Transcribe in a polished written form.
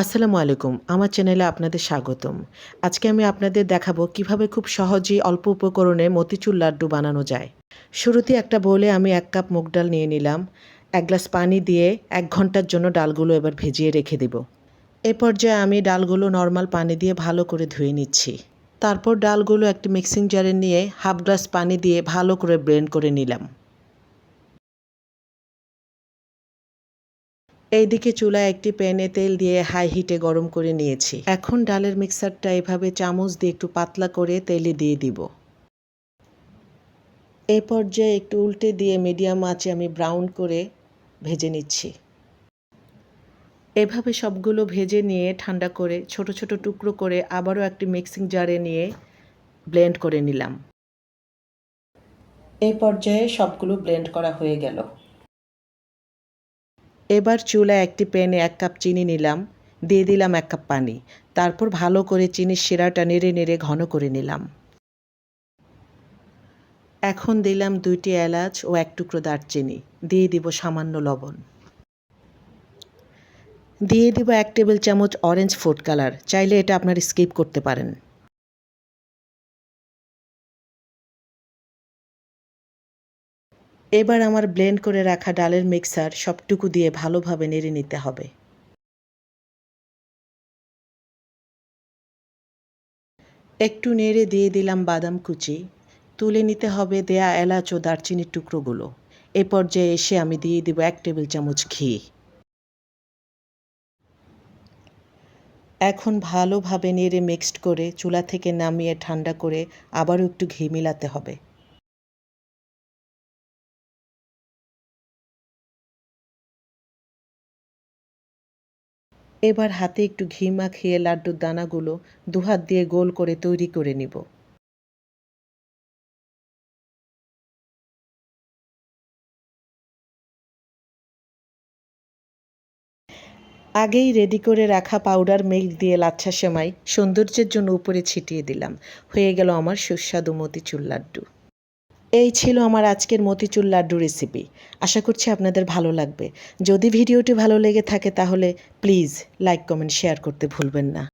আসসালামু আলাইকুম। আমার চ্যানেলে আপনাদের স্বাগতম। আজকে আমি আপনাদের দেখাবো কিভাবে খুব সহজেই অল্প উপকরণে মতিচুর লাড্ডু বানানো যায়। শুরুতে একটা বোলে আমি ১ কাপ মুগ ডাল নিয়ে নিলাম। ১ গ্লাস পানি দিয়ে ১ ঘন্টার জন্য ডালগুলো এবার ভিজিয়ে রেখে দিব। এ পর্যায়ে আমি ডালগুলো নরমাল পানি দিয়ে ভালো করে ধুয়ে নিচ্ছি। তারপর ডালগুলো একটি মিক্সিং জারে নিয়ে হাফ গ্লাস পানি দিয়ে ভালো করে ব্লেন্ড করে নিলাম। এইদিকে চুলায় একটি প্যানে তেল দিয়ে হাই হিটে গরম করে নিয়েছি। এখন ডালের মিক্সারটা এভাবে চামচ দিয়ে একটু পাতলা করে তেলে দিয়ে দিব। এই পর্যায়ে একটু উল্টে দিয়ে মিডিয়াম আঁচে আমি ব্রাউন করে ভেজে নিচ্ছি। এভাবে সবগুলো ভেজে নিয়ে ঠান্ডা করে ছোট ছোট টুকরো করে আবারও একটি মিক্সিং জারে নিয়ে ব্লেন্ড করে নিলাম। এই পর্যায়ে সবগুলো ব্লেন্ড করা হয়ে গেল। এবার চুলায় একটি প্যানে ১ কাপ চিনি নিলাম, দিয়ে দিলাম ১ কাপ পানি। তারপর ভালো করে চিনির শিরাটা নেড়ে নেড়ে ঘন করে নিলাম। এখন দিলাম ২টি এলাচ ও ১ টুকরো দারচিনি, দিয়ে দিব সামান্য লবণ। দিয়ে দিব ১ টেবিল চামচ অরেঞ্জ ফুড কালার, চাইলে এটা আপনারা স্কিপ করতে পারেন। এবার আমার ব্লেন্ড করে রাখা ডালের মিক্সার সবটুকু দিয়ে ভালোভাবে নেড়ে নিতে হবে। একটু নেড়ে দিয়ে দিলাম বাদাম কুচি, তুলে নিতে হবে দেয়া এলাচ ও দারচিনির টুকরোগুলো। এ পর্যায়ে এসে আমি দিয়ে দিব ১ টেবিল চামচ ঘি। এখন ভালোভাবে নেড়ে মিক্সড করে চুলা থেকে নামিয়ে ঠান্ডা করে আবারও একটু ঘি মিলাতে হবে। এবার হাতে একটু ঘি মাখিয়ে লাড্ডুর দানাগুলো দুহাত দিয়ে গোল করে তৈরি করে নিব। আগেই রেডি করে রাখা পাউডার মিল্ক দিয়ে লাচ্ছা সেমাই সৌন্দর্যের জন্য উপরে ছিটিয়ে দিলাম। হয়ে গেল আমার সুস্বাদু মতিচুর লাড্ডু। এই ছিল আমার আজকের মতিচুর লাড্ডু রেসিপি। আশা করছি আপনাদের ভালো লাগবে। যদি ভিডিওটি ভালো লেগে থাকে তাহলে প্লিজ লাইক, কমেন্ট, শেয়ার করতে ভুলবেন না।